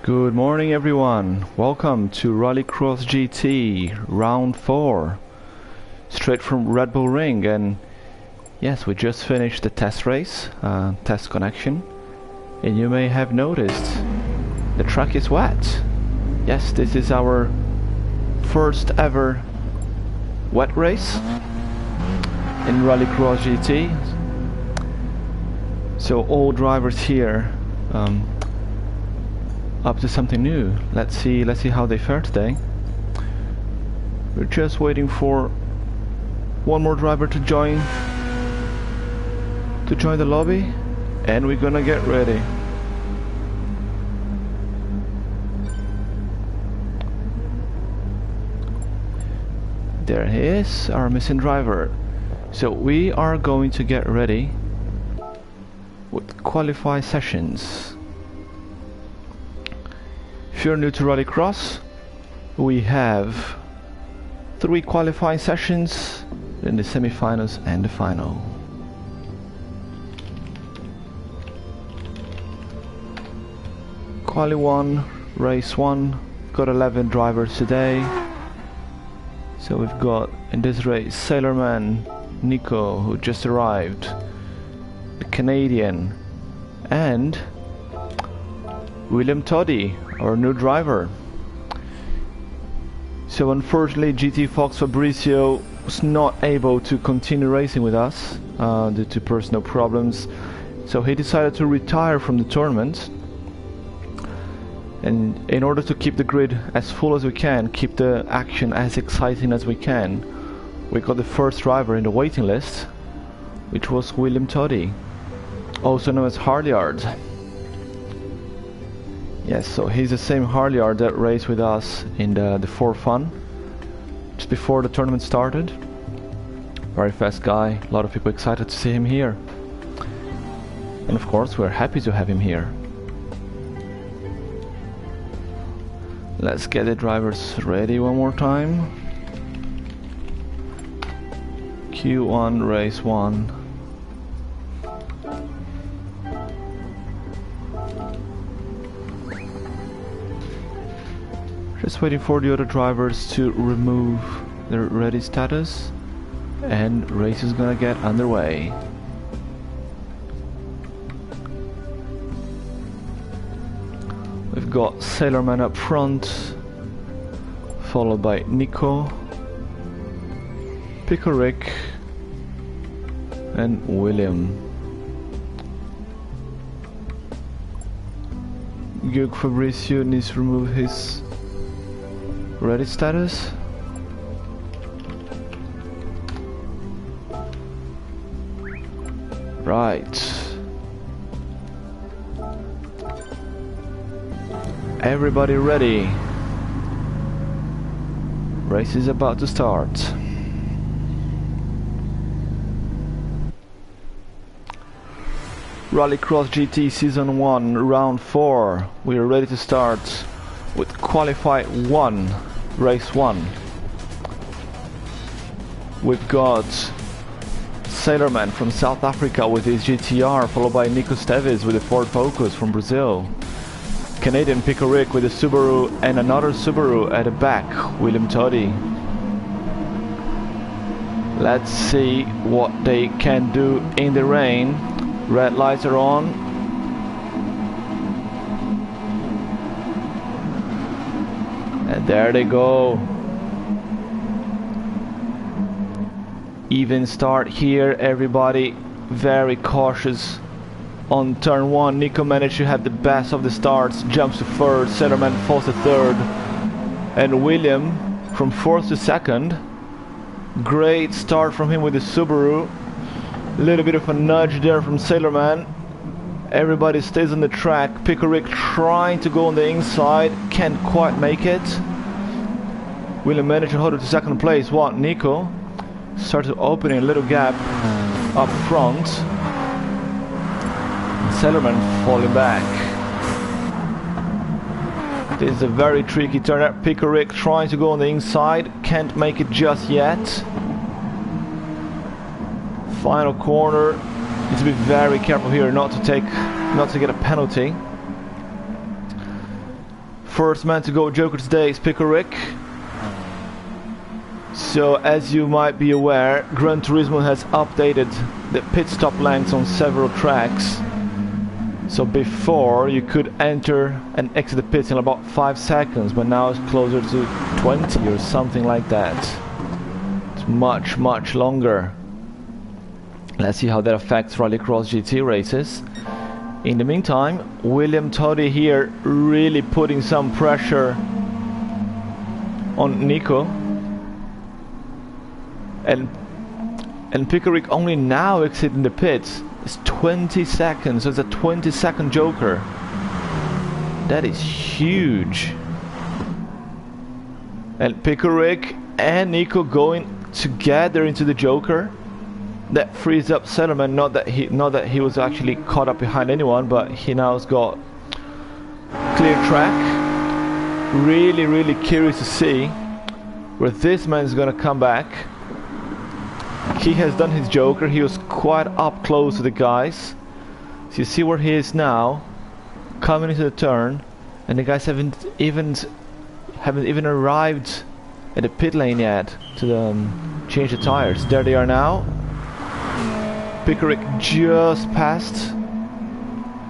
Good morning everyone, welcome to Rallycross GT round 4 straight from Red Bull Ring. And yes, we just finished the test race, test connection, and you may have noticed the track is wet. Yes, this is our first ever wet race in Rallycross GT, so all drivers here up to something new. Let's see how they fare today. We're just waiting for one more driver to join the lobby, and we're gonna get ready. There he is, our missing driver. So we are going to get ready with qualify sessions. If you're new to Rallycross, we have 3 qualifying sessions, then the semi-finals and the final. Quali 1, race 1, got 11 drivers today. So we've got in this race Sailorman Nico, who just arrived, the Canadian, and William Toddy, our new driver. So unfortunately GT Fox Fabrizio was not able to continue racing with us due to personal problems, so he decided to retire from the tournament. And in order to keep the grid as full as we can, keep the action as exciting as we can, we got the first driver in the waiting list, which was William Toddy, also known as Harliard. Yes, so he's the same Harliard that raced with us in the For Fun just before the tournament started. Very fast guy, a lot of people excited to see him here. And of course we're happy to have him here. Let's get the drivers ready one more time. Q1, race 1. Just waiting for the other drivers to remove their ready status, and race is gonna get underway. We've got Sailorman up front, followed by Nico, Pickle Rick, and William. Gug Fabricio needs to remove his ready status. Right. Everybody ready. Race is about to start. Rallycross GT Season 1, Round 4. We are ready to start with Qualify 1, Race 1. We've got Sailorman from South Africa with his GTR, followed by Nico Esteves with a Ford Focus from Brazil. Canadian Pickle Rick with a Subaru, and another Subaru at the back, William Toddy. Let's see what they can do in the rain. Red lights are on. And there they go. Even start here, everybody very cautious. On turn 1, Nico managed to have the best of the starts, jumps to first, Sailorman falls to third, and William from 4th to 2nd. Great start from him with the Subaru. A little bit of a nudge there from Sailorman. Everybody stays on the track. Pickle Rick trying to go on the inside, can't quite make it. William managed to hold it to 2nd place. What? Nico started opening a little gap up front. Sailorman falling back. This is a very tricky turn. Pickle Rick trying to go on the inside, can't make it just yet. Final corner. Need to be very careful here not to get a penalty. First man to go Joker today is Pickerick. So as you might be aware, Gran Turismo has updated the pit stop lengths on several tracks. So before you could enter and exit the pits in about 5 seconds, but now it's closer to 20 or something like that. It's much longer. Let's see how that affects Rallycross GT races. In the meantime, William Toddy here really putting some pressure on Nico. And Pickerick only now exiting the pits. It's 20 seconds, so it's a 20-second Joker. That is huge. And Pickerick and Nico going together into the Joker. That frees up Sellerman. Not that he was actually caught up behind anyone, but he now has got clear track. Really curious to see where this man is gonna come back. He has done his Joker. He was quite up close to the guys. So you see where he is now, coming into the turn, and the guys haven't even arrived at the pit lane yet to change the tires. There they are now. Pickerick just passed,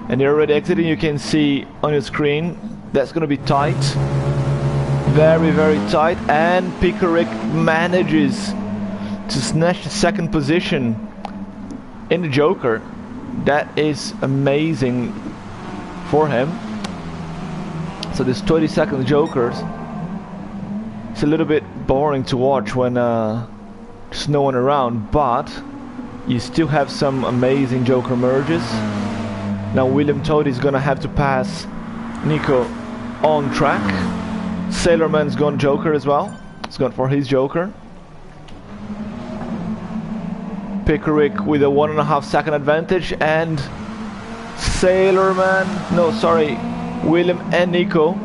and they're already exiting. You can see on your screen that's going to be tight, very tight, and Pickerick manages to snatch the second position in the Joker. That is amazing for him. So this 20-second Jokers, it's a little bit boring to watch when there's no one around, but you still have some amazing Joker merges. Now William Toddy is gonna have to pass Nico on track. Sailorman's gone Joker as well. He's gone for his Joker. Pickerick with a 1.5 second advantage, and William and Nico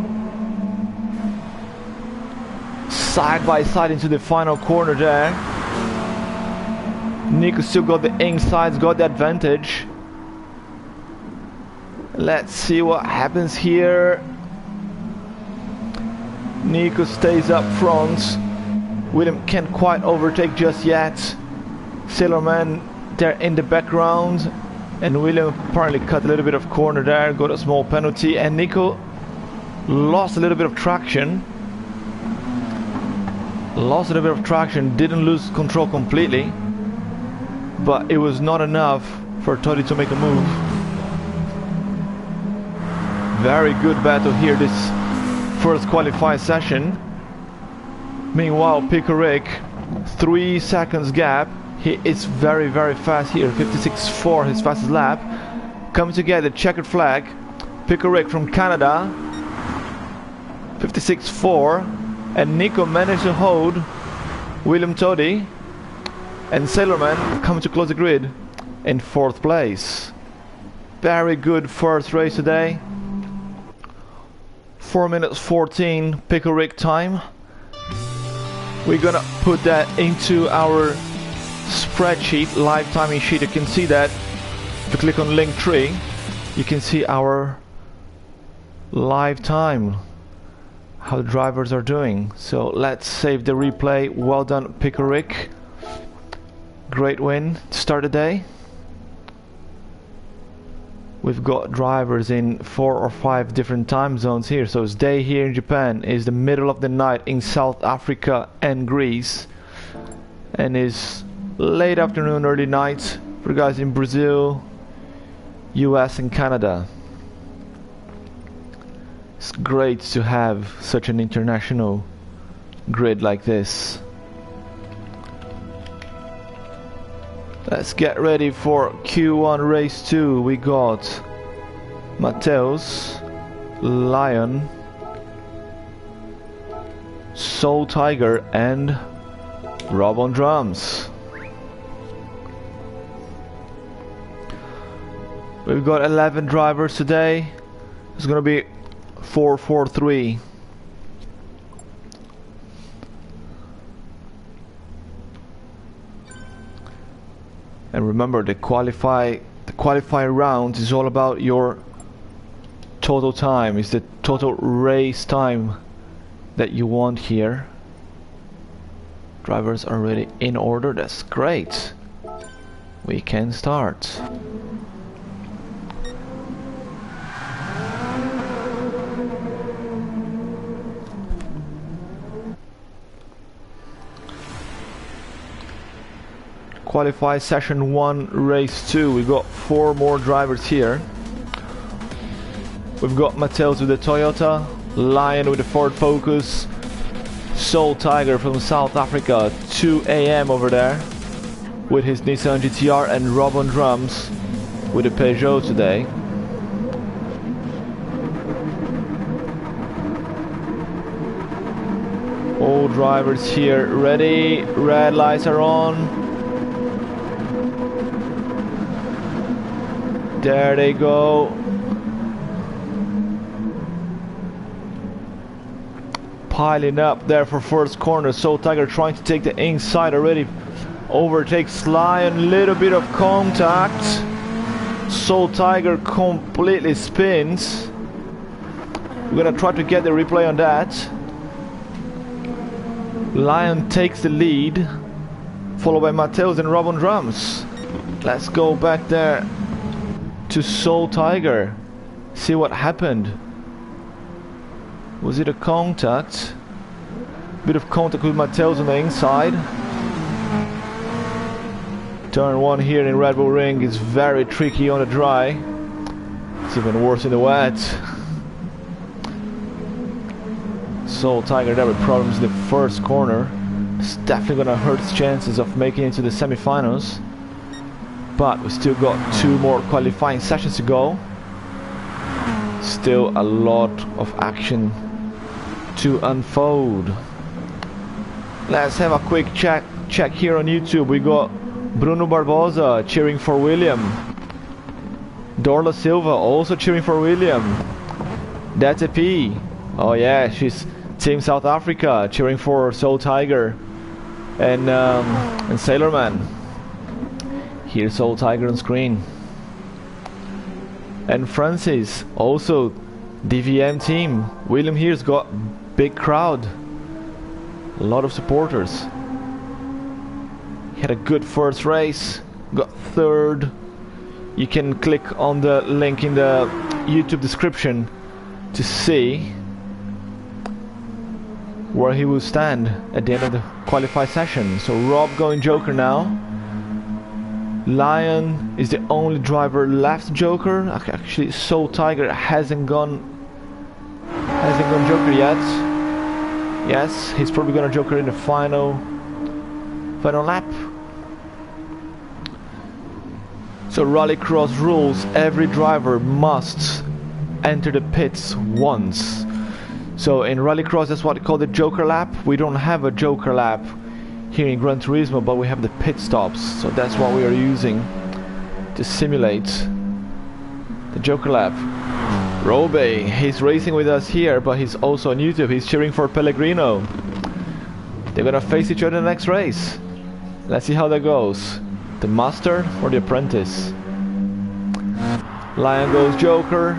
side by side into the final corner there. Nico still got the insides, got the advantage. Let's see what happens here. Nico stays up front. William can't quite overtake just yet. Sailorman there in the background, and William apparently cut a little bit of corner there, got a small penalty, and Nico lost a little bit of traction. Didn't lose control completely, but it was not enough for Toddy to make a move. Very good battle here this first qualified session. Meanwhile, Pickerick, 3 seconds gap. He is very fast here, 56.4 his fastest lap. Coming together, checkered flag. Pickerick from Canada, 56.4, and Nico managed to hold William Toddy, and Sailorman coming to close the grid in 4th place. Very good first race today. 4 minutes 14 Pickerick time. We're gonna put that into our spreadsheet, live timing sheet. You can see that if you click on Linktree, you can see our live time, how the drivers are doing. So let's save the replay. Well done, Pickerick. Great win to start the day. We've got drivers in 4 or 5 different time zones here. So it's day here in Japan, is the middle of the night in South Africa and Greece, and is late afternoon, early night for guys in Brazil, US and Canada. It's great to have such an international grid like this. Let's get ready for Q1 race 2. We got Mateus, Lion, Soul Tiger and Rob on drums. We've got 11 drivers today. It's gonna be 4-4-3. And remember, the qualify round is all about your total time, is the total race time that you want here. Drivers are already in order, that's great. We can start. Qualify session 1, race 2. We got 4 more drivers here. We've got Mateus with the Toyota, Lion with the Ford Focus, Soul Tiger from South Africa, 2 AM over there with his Nissan GTR, and Rob on drums with the Peugeot today. All drivers here ready, red lights are on. There they go. Piling up there for first corner. Soul Tiger trying to take the inside already. Overtakes Lion, little bit of contact. Soul Tiger completely spins. We're gonna try to get the replay on that. Lion takes the lead, followed by Mateus and Rob on drums. Let's go back there to Soul Tiger, see what happened. Was it a contact? Bit of contact with Mateus on the inside. Turn 1 here in Red Bull Ring is very tricky on the dry. It's even worse in the wet. Soul Tiger there with problems in the first corner. It's definitely gonna hurt his chances of making it into the semi-finals. But we still got 2 more qualifying sessions to go. Still a lot of action to unfold. Let's have a quick check here on YouTube. We got Bruno Barbosa cheering for William. Dorla Silva also cheering for William. That's a P. Oh yeah, she's Team South Africa cheering for Soul Tiger and Sailorman. Here's Soul Tiger on screen. And Francis, also DVM team. William here's got big crowd. A lot of supporters. He had a good first race. Got 3rd. You can click on the link in the YouTube description to see where he will stand at the end of the qualify session. So Rob going Joker now. Lion is the only driver left Joker. Actually, Soul Tiger hasn't gone Joker yet. Yes, he's probably gonna Joker in the final lap. So Rallycross rules: every driver must enter the pits once. So in Rallycross, that's what they call the Joker lap. We don't have a Joker lap here in Gran Turismo, but we have the pit stops, so that's what we are using to simulate the Joker lap. Robe, he's racing with us here, but he's also on YouTube. He's cheering for Pellegrino. They're gonna face each other in the next race. Let's see how that goes. The Master or the Apprentice? Lion goes Joker.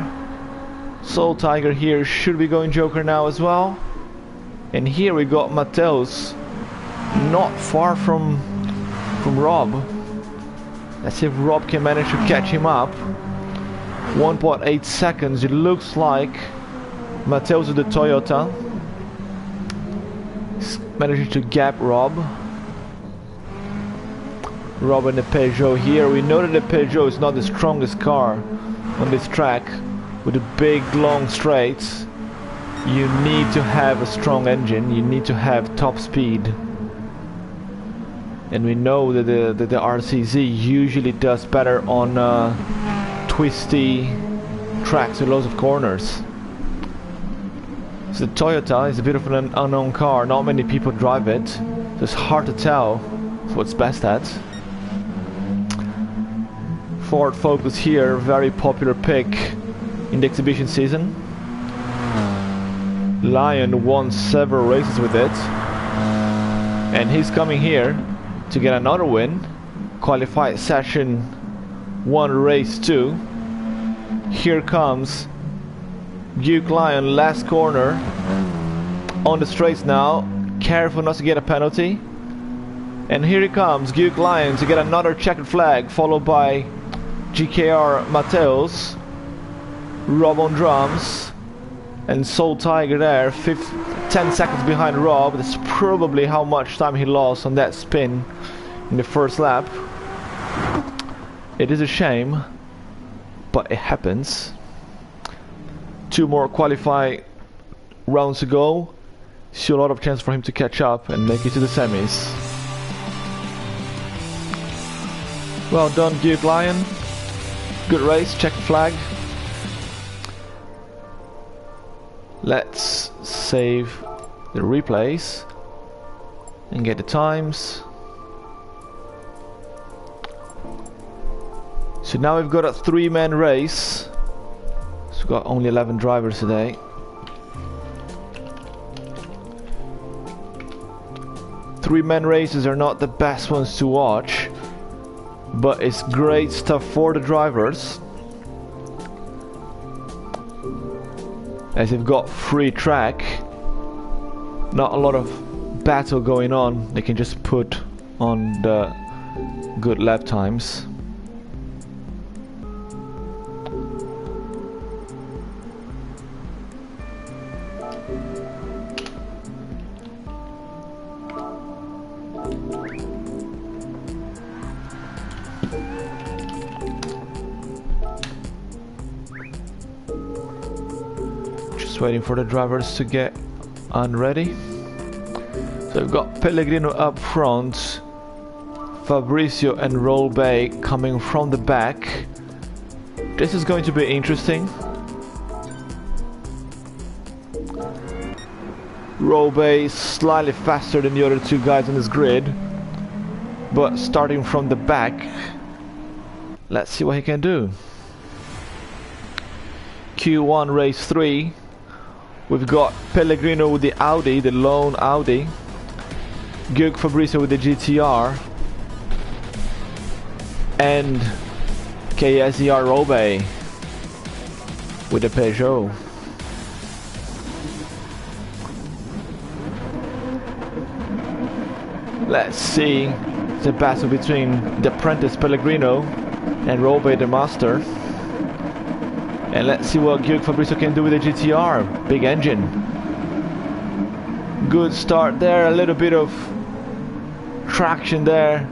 Soul Tiger here should be going Joker now as well. And here we got Mateus, not far from Rob. Let's see if Rob can manage to catch him up. 1.8 seconds. It looks like Mateus with the Toyota is managing to gap Rob. Rob and the Peugeot here. We know that the Peugeot is not the strongest car on this track. With the big long straights, you need to have a strong engine. You need to have top speed. And we know that the RCZ usually does better on twisty tracks with loads of corners. So the Toyota is a bit of an unknown car. Not many people drive it, so it's hard to tell what's best at. Ford Focus here, very popular pick in the exhibition season. Lion won several races with it, and he's coming here to get another win. Qualify session 1 race 2. Here comes Duke Lion, last corner. On the straights now. Careful not to get a penalty. And here he comes, Duke Lion to get another checkered flag, followed by GKR Mateos. Rob on drums. And Soul Tiger there, 10 seconds behind Rob. That's probably how much time he lost on that spin in the first lap. It is a shame, but it happens. 2 more qualify rounds to go. See a lot of chance for him to catch up and make it to the semis. Well done, Duke Lion. Good race, check the flag. Let's save the replays and get the times. So now we've got a 3-man race. So we've got only 11 drivers today. Three-man races are not the best ones to watch, but it's great stuff for the drivers, as they've got free track, not a lot of battle going on. They can just put on the good lap times. Waiting for the drivers to get unready. So we've got Pellegrino up front, Fabrizio and Roll Bay coming from the back. This is going to be interesting. Roll Bay slightly faster than the other 2 guys on this grid, but starting from the back, let's see what he can do. Q1 race 3. We've got Pellegrino with the Audi, the lone Audi. Gug Fabrizio with the GTR. And KSER Robe with the Peugeot. Let's see the battle between the apprentice Pellegrino and Robe the master. And let's see what Gug Fabrizio can do with the GTR. Big engine. Good start there, a little bit of traction there.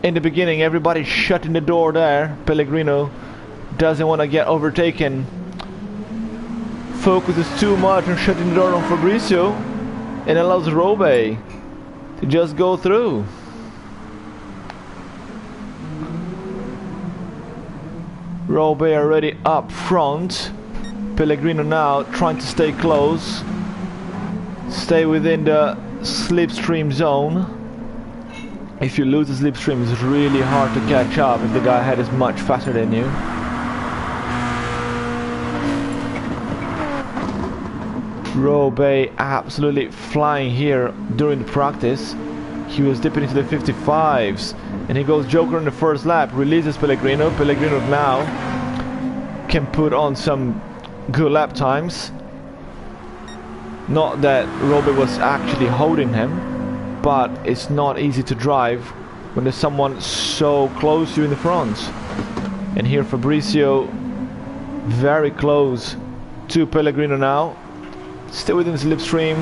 In the beginning, everybody shutting the door there. Pellegrino doesn't want to get overtaken. Focuses too much on shutting the door on Fabrizio and allows Robe to just go through. Robe already up front. Pellegrino now trying to stay close. Stay within the slipstream zone. If you lose the slipstream, it's really hard to catch up if the guy ahead is much faster than you. Robe absolutely flying here during the practice. He was dipping into the 55s, and he goes Joker in the first lap, releases Pellegrino. Pellegrino now can put on some good lap times. Not that Robe was actually holding him, but it's not easy to drive when there's someone so close to you in the front. And here Fabrizio very close to Pellegrino now. Still within the slipstream.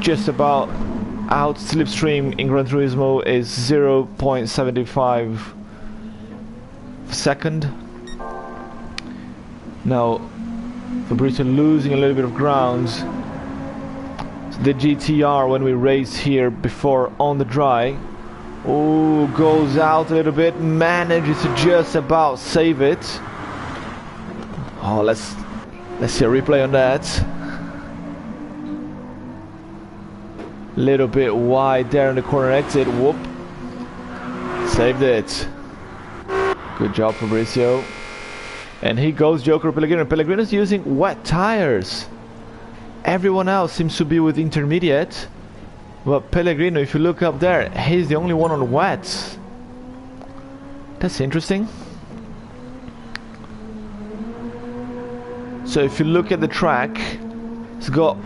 Just about out. Slipstream in Gran Turismo is 0.75 second. Now Fabrizio losing a little bit of ground. The GTR, when we raced here before on the dry, oh, goes out a little bit, manages to just about save it. Oh, let's see a replay on that. Little bit wide there in the corner exit. Whoop. Saved it. Good job, Fabrizio. And he goes Joker Pellegrino. Pellegrino's using wet tires. Everyone else seems to be with intermediate. But Pellegrino, if you look up there, he's the only one on wet. That's interesting. So if you look at the track, it's got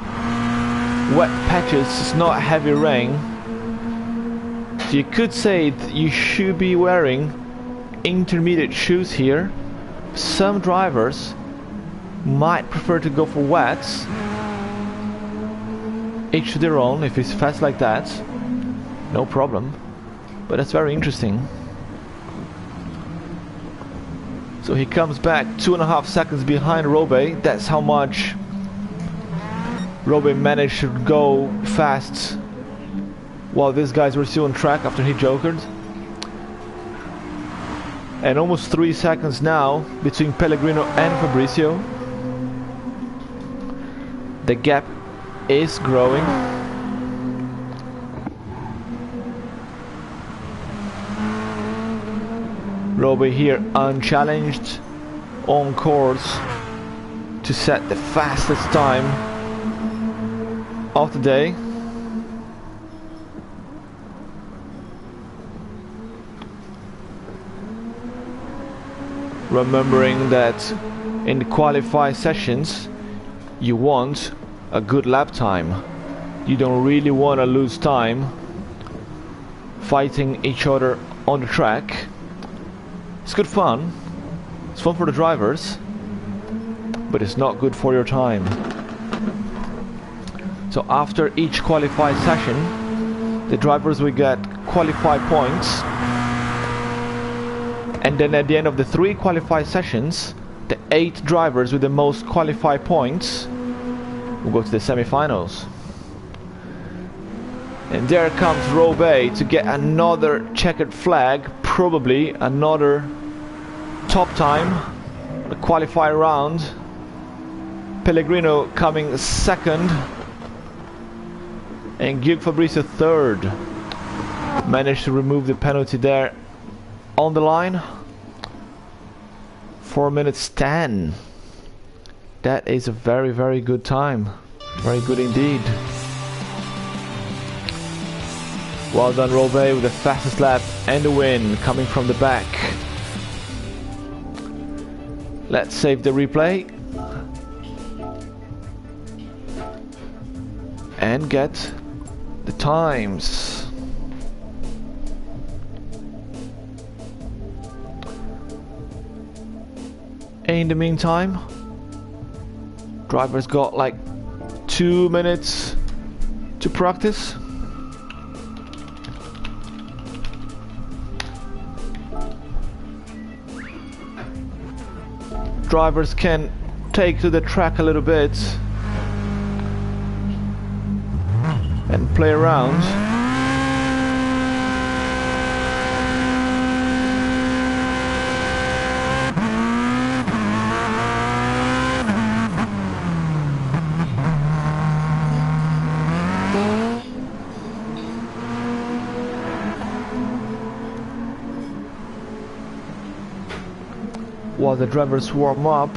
wet patches, it's not heavy rain. So you could say that you should be wearing intermediate shoes here. Some drivers might prefer to go for wets. Each to their own. If it's fast like that, no problem. But that's very interesting. So he comes back 2.5 seconds behind Robe. That's how much Robe managed to go fast while these guys were still on track after he jokered. And almost 3 seconds now between Pellegrino and Fabrizio. The gap is growing. Robe here unchallenged, on course to set the fastest time of the day. Remembering that in the qualify sessions you want a good lap time. You don't really want to lose time fighting each other on the track. It's good fun. It's fun for the drivers, but it's not good for your time. So after each qualify session, the drivers will get qualify points, and then at the end of the 3 qualify sessions, the 8 drivers with the most qualify points will go to the semi-finals. And there comes Robe to get another checkered flag, probably another top time, the qualifier round. Pellegrino coming second, and Gil Fabrizio third. Managed to remove the penalty there on the line. 4 minutes 10. That is a very, very good time. Very good indeed. Well done, Robe, with the fastest lap and the win coming from the back. Let's save the replay and get the times. In the meantime, drivers got like 2 minutes to practice. Drivers can take to the track a little bit and play around. While the drivers warm up,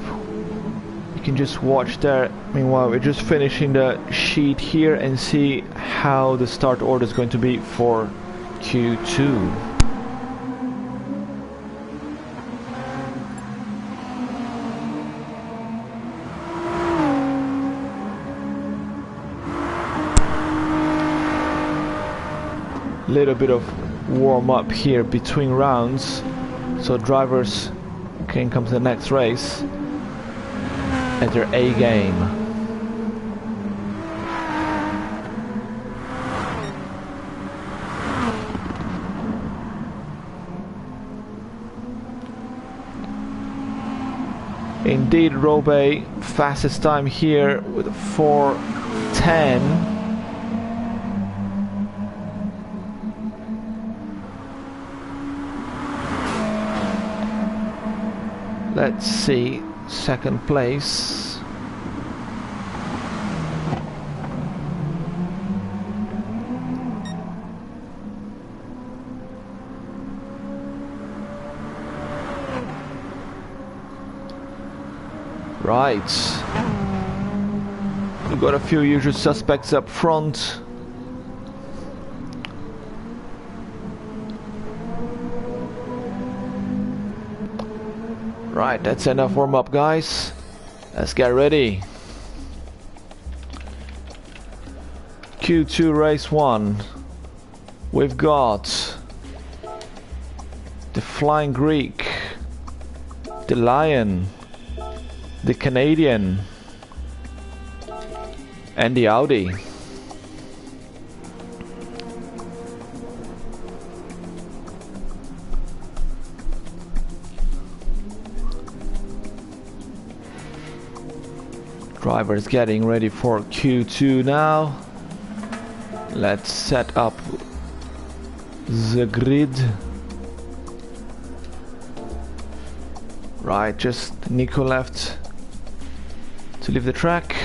you can just watch there. Meanwhile, we're just finishing the sheet here and see how the start order is going to be for Q2. Little bit of warm up here between rounds, so drivers can come to the next race at their A game. Indeed, Robe fastest time here with 4:10. Let's see, second place. Right. We've got a few usual suspects up front. Right, that's enough warm-up, guys. Let's get ready. Q2 race 1. We've got the Flying Greek, the Lion, the Canadian, and the Audi. Drivers getting ready for Q2 now. Let's set up the grid. Right, just Nico left to leave the track.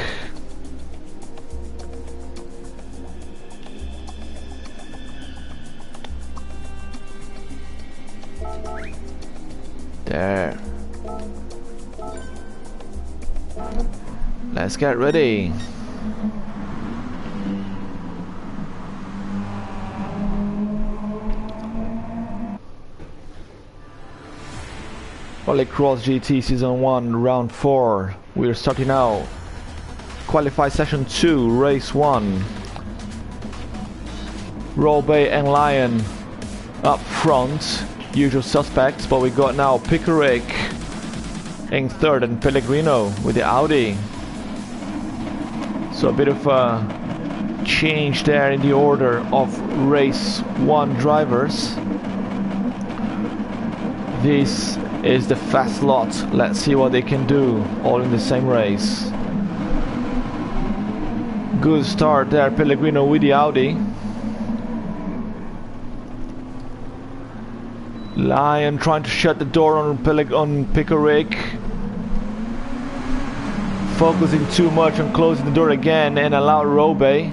There. Let's get ready. Rallycross GT Season 1, Round 4. We're starting now. Qualify Session 2, Race 1. Rollbay and Lion up front. Usual suspects, but we got now Pickerick in third and Pellegrino with the Audi. So a bit of a change there in the order of Race 1 drivers. This is the fast lot. Let's see what they can do all in the same race. Good start there, Pellegrino with the Audi. Lion trying to shut the door on Pickerick. Focusing too much on closing the door again and allow Robe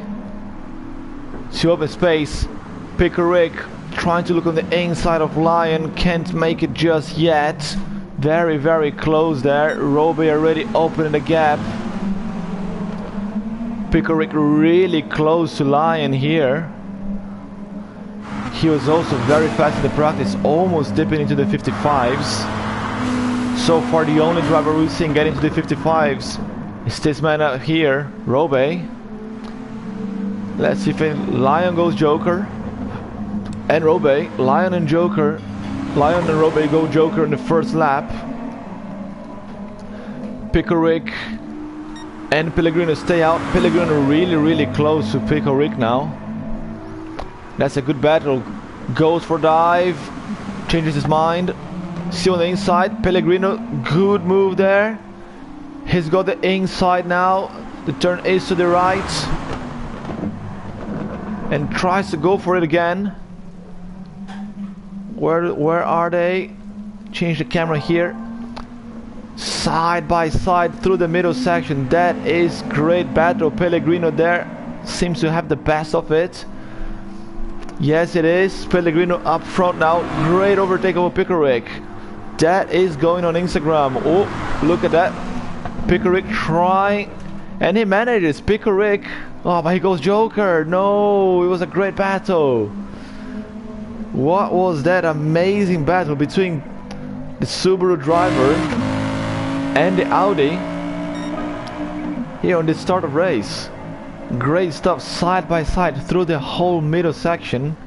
to open space. Pickerick trying to look on the inside of Lion, can't make it just yet. Very, very close there. Robe already opening the gap. Pickerick really close to Lion here. He was also very fast in the practice, almost dipping into the 55s. So far the only driver we've seen get into the 55s is this man out here, Robe. Let's see if Lion goes Joker. And Robe, Lion and Joker. Lion and Robe go Joker in the first lap. Pickerick and Pellegrino stay out. Pellegrino really close to Pickerick now. That's a good battle. Goes for dive. Changes his mind. Still on the inside. Pellegrino, good move there. He's got the inside now. The turn is to the right. And tries to go for it again. Where are they? Change the camera here. Side by side through the middle section. That is great battle. Pellegrino there seems to have the best of it. Yes, it is. Pellegrino up front now. Great overtake over Pickerick. That is going on Instagram. Oh, look at that. Pickerick trying. And he manages. Pickerick. Oh, but he goes Joker. No, it was a great battle. What was that amazing battle between the Subaru driver and the Audi here on the start of race. Great stuff, side by side through the whole middle section.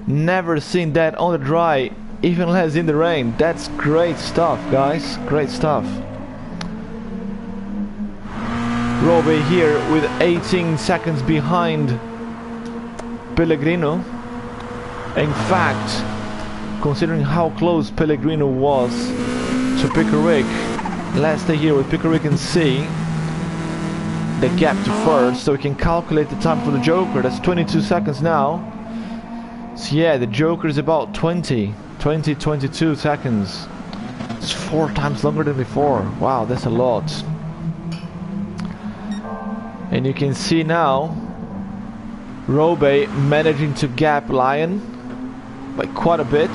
Never seen that on the dry, even less in the rain. That's great stuff, guys. Great stuff. Robe here with 18 seconds behind Pellegrino. In fact, considering how close Pellegrino was to Pickerick, let's stay here with Pickerick and see the gap to first, so we can calculate the time for the Joker. That's 22 seconds now. So yeah, the Joker is about 22 seconds. It's 4 times longer than before. Wow, that's a lot. And you can see now Robe managing to gap Lion by quite a bit.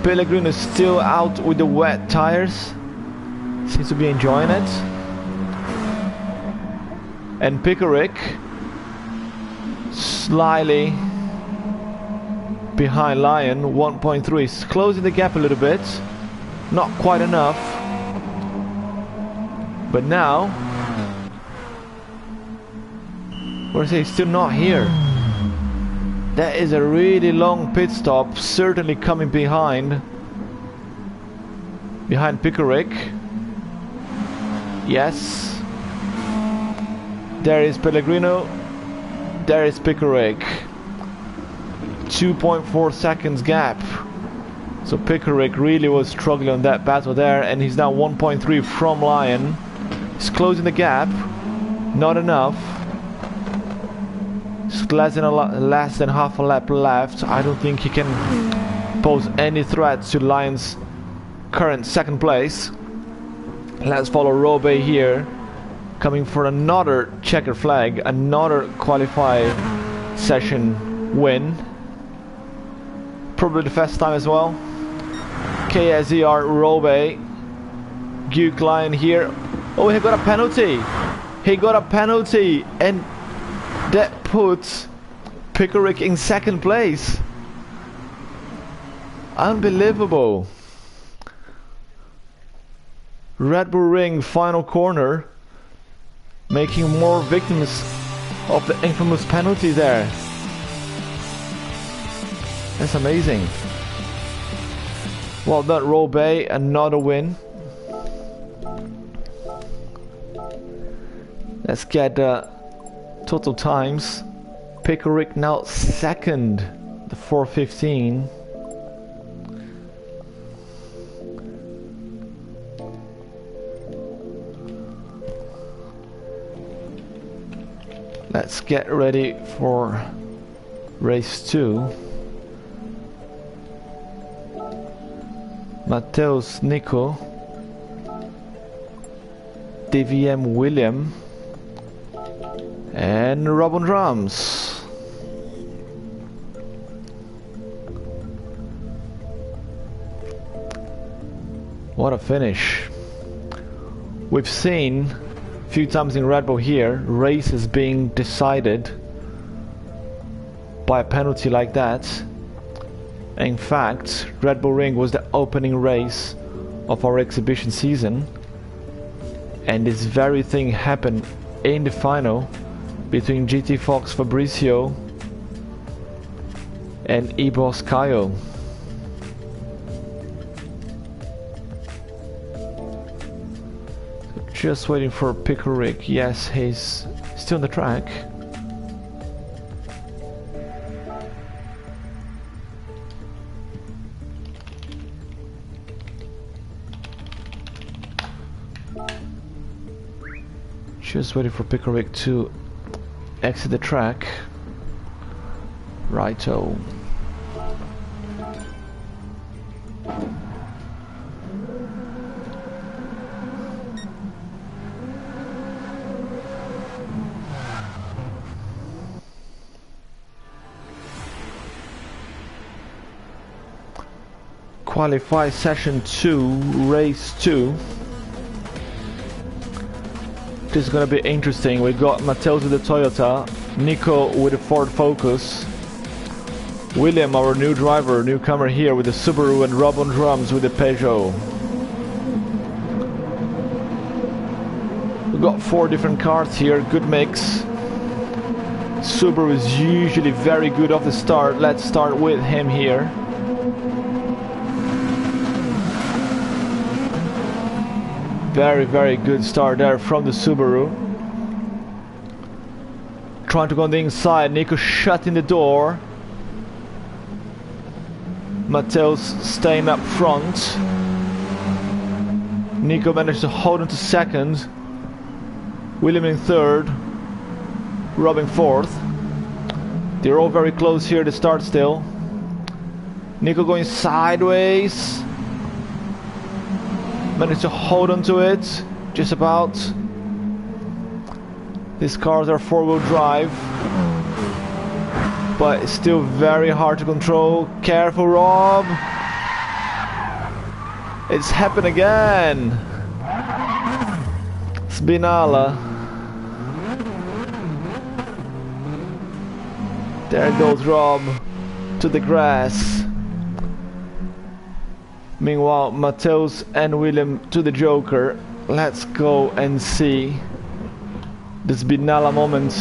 Pellegrino is still out with the wet tires. Seems to be enjoying it. And Pickerick slyly behind Lion, 1.3. He's closing the gap a little bit. Not quite enough. But now, where's he? Still not here. That is a really long pit stop, certainly coming behind Pickerick. Yes. There is Pellegrino. There is Pickerick. 2.4 seconds gap. So Pickerick really was struggling on that battle there, and he's now 1.3 from Lion. He's closing the gap. Not enough. Just less than half a lap left. I don't think he can pose any threat to Lion's current second place. Let's follow Robe here, coming for another checker flag, another qualify session win. Probably the fast time as well. KSER Robe. Duke Lion here. Oh, he got a penalty. He got a penalty, and that puts Pickerick in second place. Unbelievable. Red Bull Ring final corner, making more victims of the infamous penalty there. That's amazing. Well done, Robe, another win. Let's get the total times. Pickerick now second, the 4:15. Let's get ready for race 2. Mateus Nico, DVM William, and Rob on drums. What a finish. We've seen a few times in Red Bull here races being decided by a penalty like that. In fact, Red Bull Ring was the opening race of our exhibition season, and this very thing happened in the final between GT Fox Fabricio and eBoss Kayo. Just waiting for Pickerick. Yes, he's still on the track. Just waiting for Pickerick to exit the track. Righto. Qualify session 2, race 2. This is gonna be interesting. We got Mateus with the Toyota, Nico with the Ford Focus, William, our new driver, newcomer here, with the Subaru, and Rob on drums with the Peugeot. We got 4 different cars here, good mix. Subaru is usually very good off the start. Let's start with him here. Very, very good start there from the Subaru. Trying to go on the inside, Nico shutting the door. Mateus staying up front. Nico managed to hold on to second. William in third. Rob in fourth. They're all very close here to start still. Nico going sideways. Managed to hold on to it, just about. These cars are 4-wheel drive, but it's still very hard to control. Careful, Rob. It's happened again. Spinala. There goes Rob to the grass. Meanwhile, Mateus and William to the Joker. Let's go and see this Binala moment.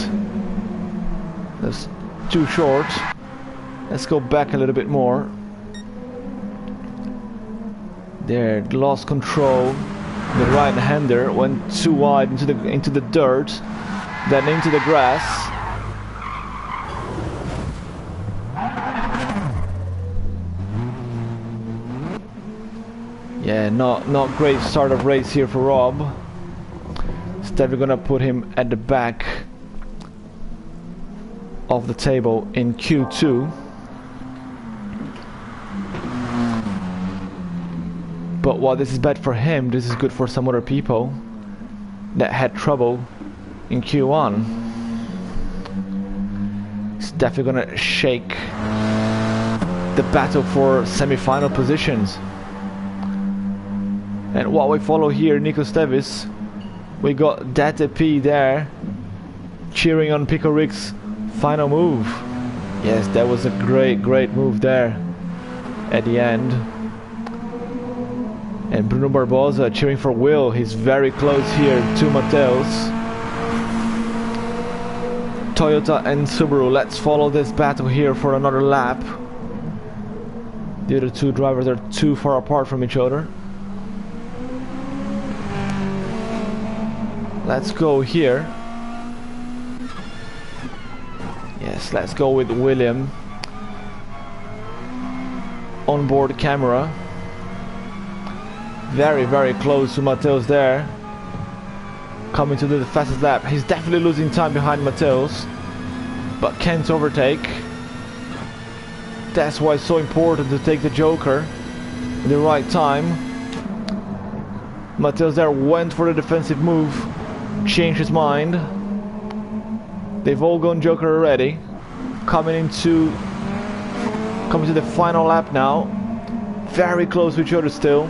That's too short. Let's go back a little bit more. There, lost control. The right-hander went too wide into the dirt, then into the grass. Yeah, not great start of race here for Rob. Instead, we're gonna put him at the back of the table in Q2. But while this is bad for him, this is good for some other people that had trouble in Q1. It's definitely gonna shake the battle for semi-final positions. And while we follow here Nico Stevis, we got Data P there cheering on Pico Rick's final move. Yes, that was a great move there at the end. And Bruno Barbosa cheering for Will. He's very close here to Mateus. Toyota and Subaru, let's follow this battle here for another lap. The other two drivers are too far apart from each other. Let's go here. Yes, let's go with William. Onboard camera. Very close to Mateus there. Coming to do the fastest lap. He's definitely losing time behind Mateus, but can't overtake. That's why it's so important to take the Joker at the right time. Mateus there went for the defensive move, changed his mind. They've all gone Joker already. Coming to the final lap now. Very close to each other still.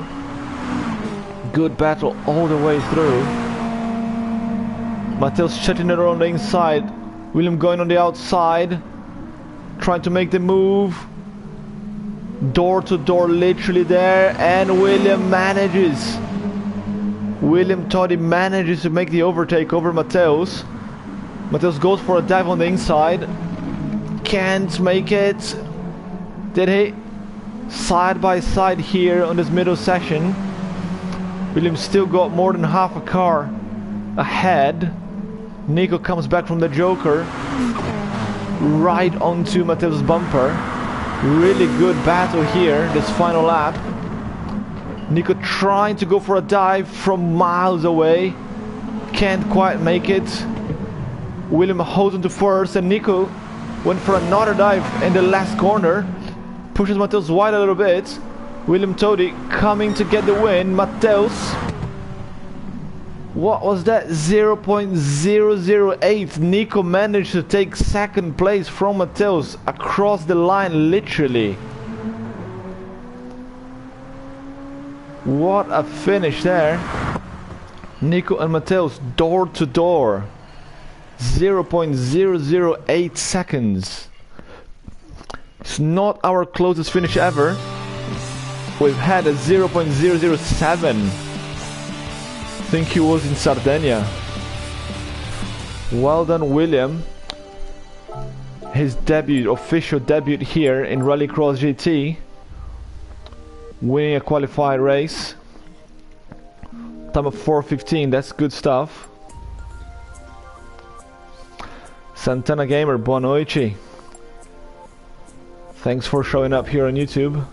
Good battle all the way through. Mateus shutting it on the inside. William going on the outside, trying to make the move. Door to door literally there, and William manages. William Toddy manages to make the overtake over Mateus. Mateus goes for a dive on the inside. Can't make it. Did he? Side by side here on this middle section. William still got more than half a car ahead. Nico comes back from the Joker right onto Mateus' bumper. Really good battle here, this final lap. Nico trying to go for a dive from miles away. Can't quite make it. William holds on to first, and Nico went for another dive in the last corner. Pushes Mateus wide a little bit. William Toddy coming to get the win. Mateus, what was that? 0.008. Nico managed to take second place from Mateus across the line, literally. What a finish there. Nico and Mateus door to door. 0.008 seconds. It's not our closest finish ever. We've had a 0.007. I think he was in Sardinia. Well done, William. His debut, official debut here in Rallycross GT. Winning a qualified race. Time of 4:15, that's good stuff. Santana Gamer, boa noite. Thanks for showing up here on YouTube.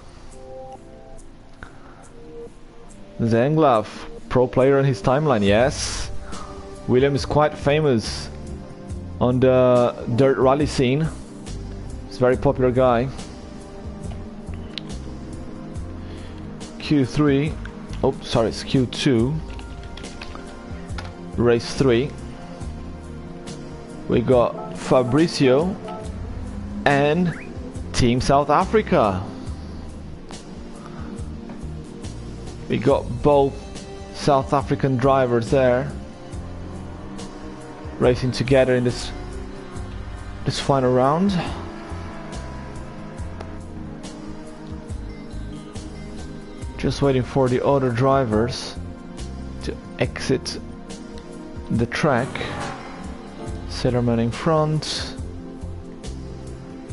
Zenglav, pro player on his timeline, yes. William is quite famous on the dirt rally scene. He's a very popular guy. Q3, oh sorry, it's Q2. Race 3. We got Fabricio and Team South Africa. We got both South African drivers there racing together in this final round. Just waiting for the other drivers to exit the track. Sailorman in front.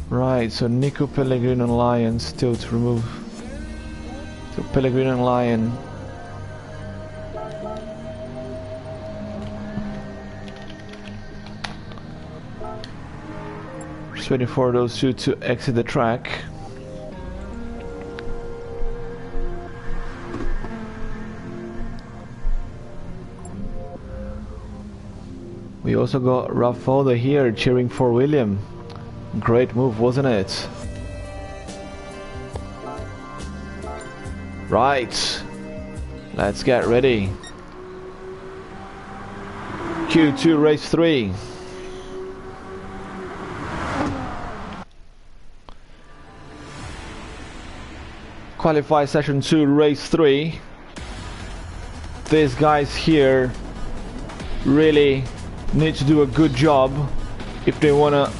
Right, so Nico, Pellegrino and Lion still to remove. So Pellegrino and Lion. Just waiting for those two to exit the track. We also got Rafaldo here cheering for William. Great move, wasn't it? Right, let's get ready. Q2 race 3. Qualify session 2 race 3. These guys here really need to do a good job if they want to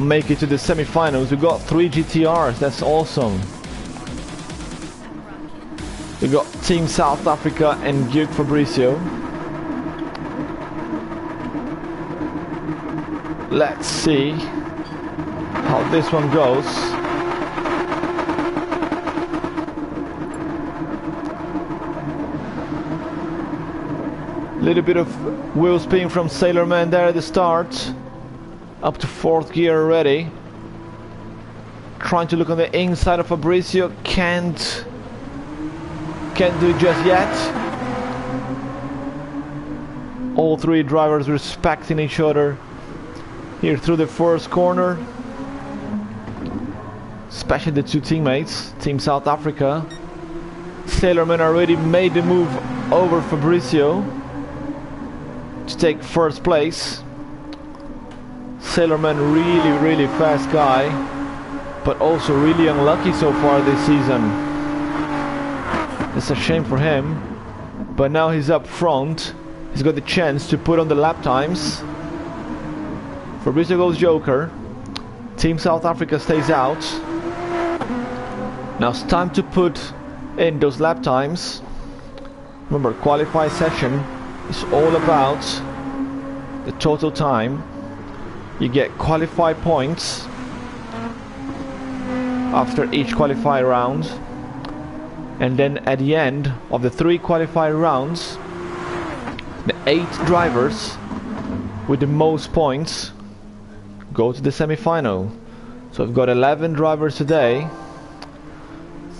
make it to the semi-finals. We got 3 GTRs, that's awesome. We got Team South Africa and Gyuk Fabricio. Let's see how this one goes. Little bit of wheel spin from Sailorman there at the start. Up to 4th gear already. Trying to look on the inside of Fabricio. Can't do it just yet. All 3 drivers respecting each other here through the first corner. Especially the 2 teammates. Team South Africa. Sailorman already made the move over Fabricio to take 1st place. Sailorman really fast guy, but also really unlucky so far this season. It's a shame for him, but now he's up front. He's got the chance to put on the lap times. Fabricio goes Joker. Team South Africa stays out. Now it's time to put in those lap times. Remember, qualify session is all about the total time. You get qualify points after each qualify round, and then at the end of the 3 qualify rounds, the 8 drivers with the most points go to the semi-final. So we've got 11 drivers today.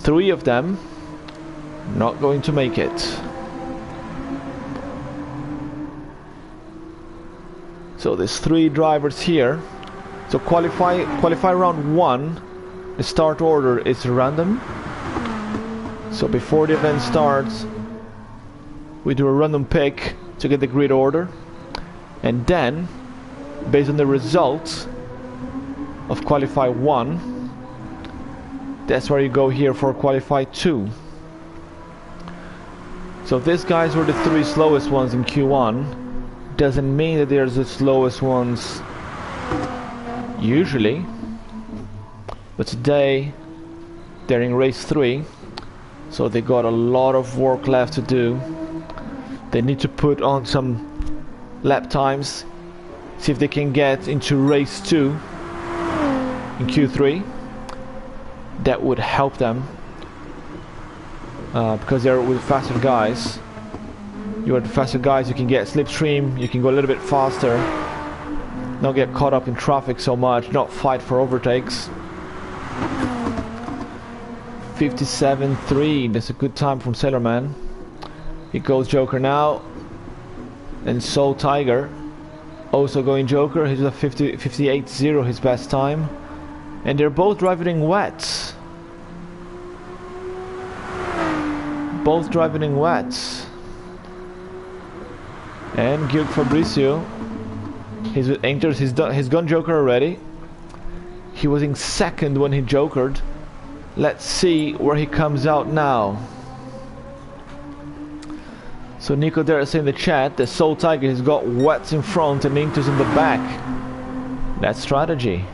3 of them not going to make it. So there's 3 drivers here. So qualify round 1. The start order is random. So before the event starts, we do a random pick to get the grid order, and then based on the results of qualify 1, that's where you go here for qualify 2. So these guys were the 3 slowest ones in Q1. Doesn't mean that they're the slowest ones usually, but today they're in race 3, so they got a lot of work left to do. They need to put on some lap times, see if they can get into race 2 in Q3. That would help them because they're with faster guys. You are the faster guys, you can get slipstream, you can go a little bit faster, not get caught up in traffic so much, not fight for overtakes. 57.3, that's a good time from Sailorman. He goes Joker now, and Soul Tiger also going Joker. He's a 58.0, his best time, and they're both driving in wets. Both driving in wets. And Gyuk Fabricio, he's with Enters, he's gone Joker already. He was in 2nd when he jokered. Let's see where he comes out now. So Nico there saying in the chat that Soul Tiger has got wets in front and Enters in the back. That's strategy.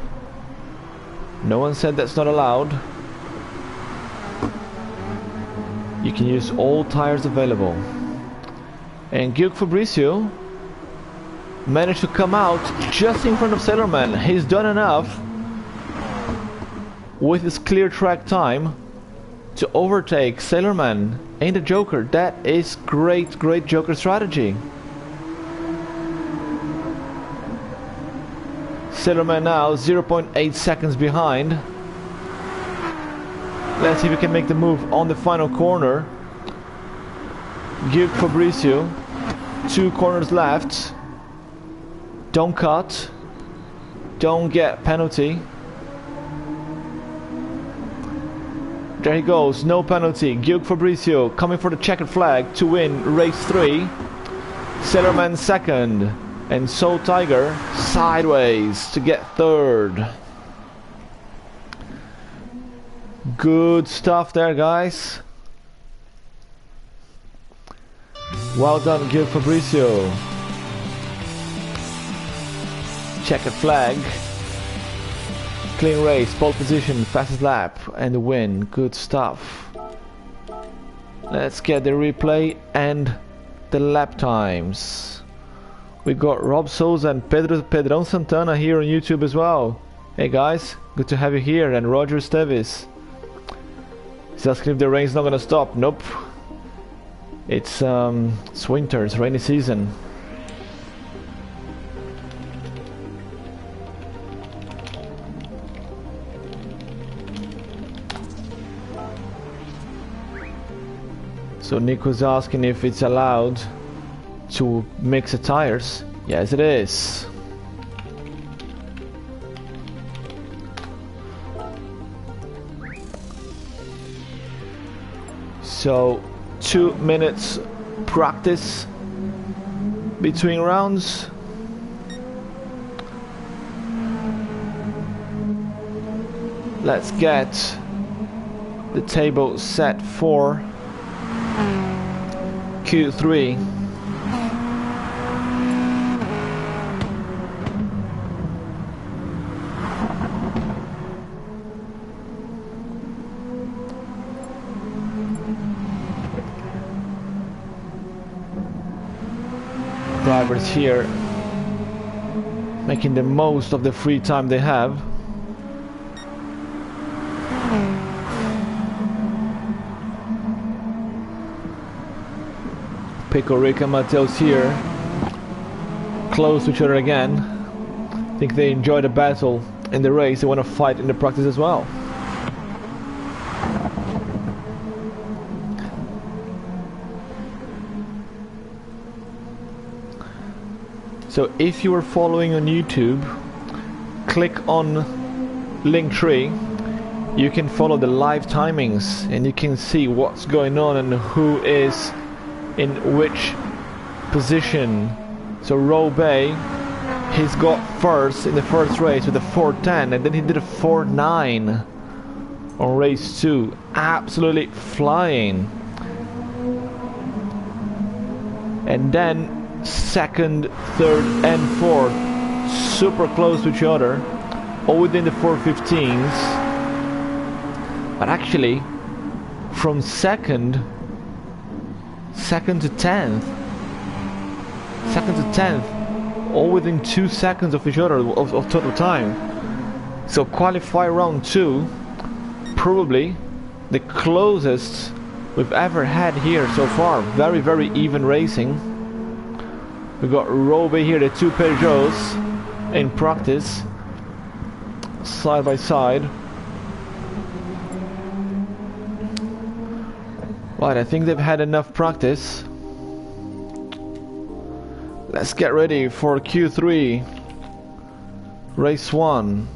No one said that's not allowed. You can use all tires available. And Gilk Fabricio managed to come out just in front of Sailorman. He's done enough with his clear track time to overtake Sailorman and the Joker. That is great Joker strategy. Sailorman now 0.8 seconds behind. Let's see if we can make the move on the final corner. Gilk Fabricio, 2 corners left. Don't cut, don't get penalty. There he goes, no penalty. Gilk Fabricio coming for the checkered flag to win race 3. Sailorman second, and Soul Tiger sideways to get third. Good stuff there, guys. Well done, Gilk Fabricio. Checkered flag. Clean race, pole position, fastest lap, and the win. Good stuff. Let's get the replay and the lap times. We got Rob Souza and Pedrão Santana here on YouTube as well. Hey guys, good to have you here. And Roger Esteves. He's asking if the rain's not gonna stop. Nope. It's winter, it's rainy season. So Nick was asking if it's allowed to mix the tires. Yes, it is. So 2 minutes practice between rounds. Let's get the table set for Q3. Drivers here making the most of the free time they have. Pico, Rick and Mateus here close to each other again. I think they enjoy the battle in the race. They want to fight in the practice as well. So if you are following on YouTube, click on Linktree. You can follow the live timings and you can see what's going on and who is in which position. So Robey, he's got first in the first race with a 4:10, and then he did a 4:9 on race 2. Absolutely flying. And then second, third and fourth super close to each other, all within the 4:15s. But actually from second to 10th, all within 2 seconds of each other of total time. So qualify round 2, probably the closest we've ever had here so far. Very even racing. We got Robey here, the 2 Peugeots in practice, side by side. Right, I think they've had enough practice. Let's get ready for Q3, race 1.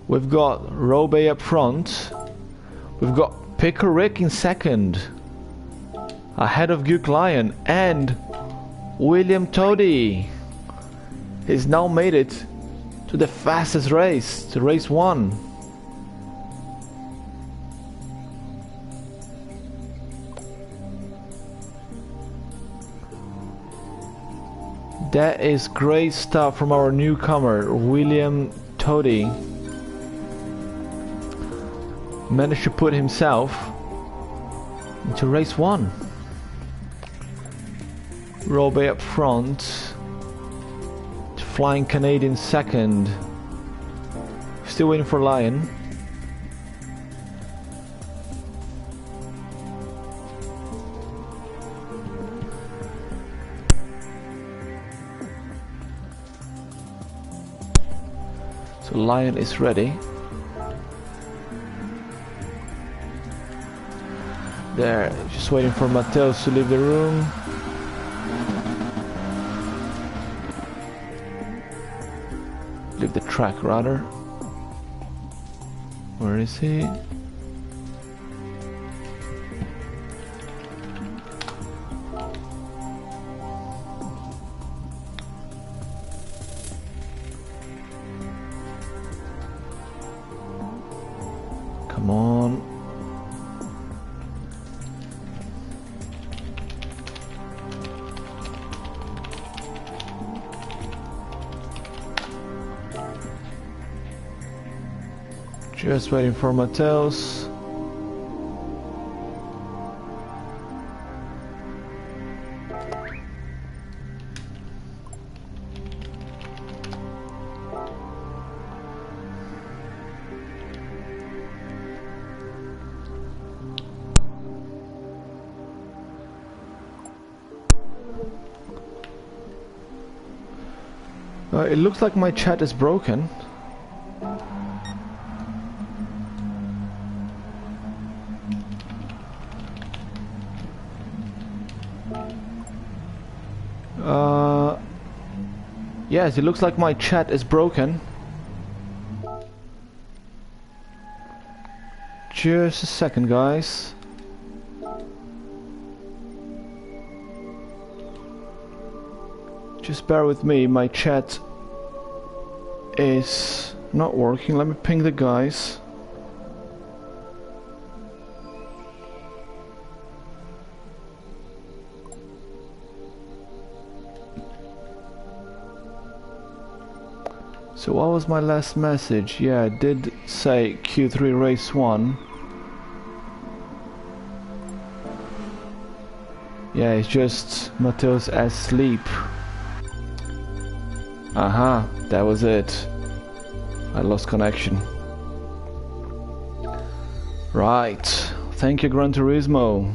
We've got Robey up front. We've got Pico Rick in second, ahead of Gilk Lion, and William Tody. He's now made it to the fastest race, to race 1. That is great stuff from our newcomer, William Tody. Managed to put himself into race 1. Robey up front. Flying Canadian second. Still waiting for Lion. So Lion is ready. There, just waiting for Mateus to leave the room. Leave the track rather. Where is he? Come on. Just waiting for Mateus. It looks like my chat is broken. Yes, it looks like my chat is broken. Just a second, guys. Just bear with me, my chat is not working. Let me ping the guys. So what was my last message? Yeah, I did say Q3 race 1. Yeah, it's just Mateus asleep. Aha, that was it. I lost connection. Right, thank you Gran Turismo.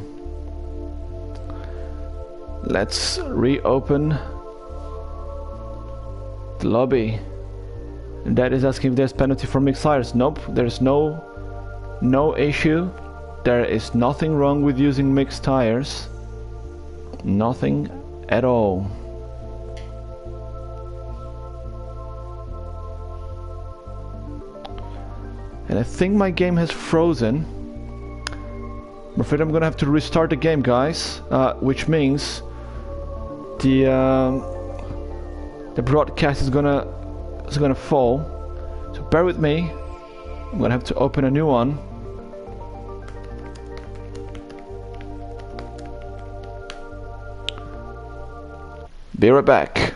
Let's reopen the lobby. And that is asking if there's penalty for mixed tires. Nope, there's no issue. There is nothing wrong with using mixed tires. Nothing at all. And I think my game has frozen. I'm afraid I'm gonna have to restart the game, guys. Which means the broadcast is gonna fall. So bear with me. I'm gonna have to open a new one. Be right back.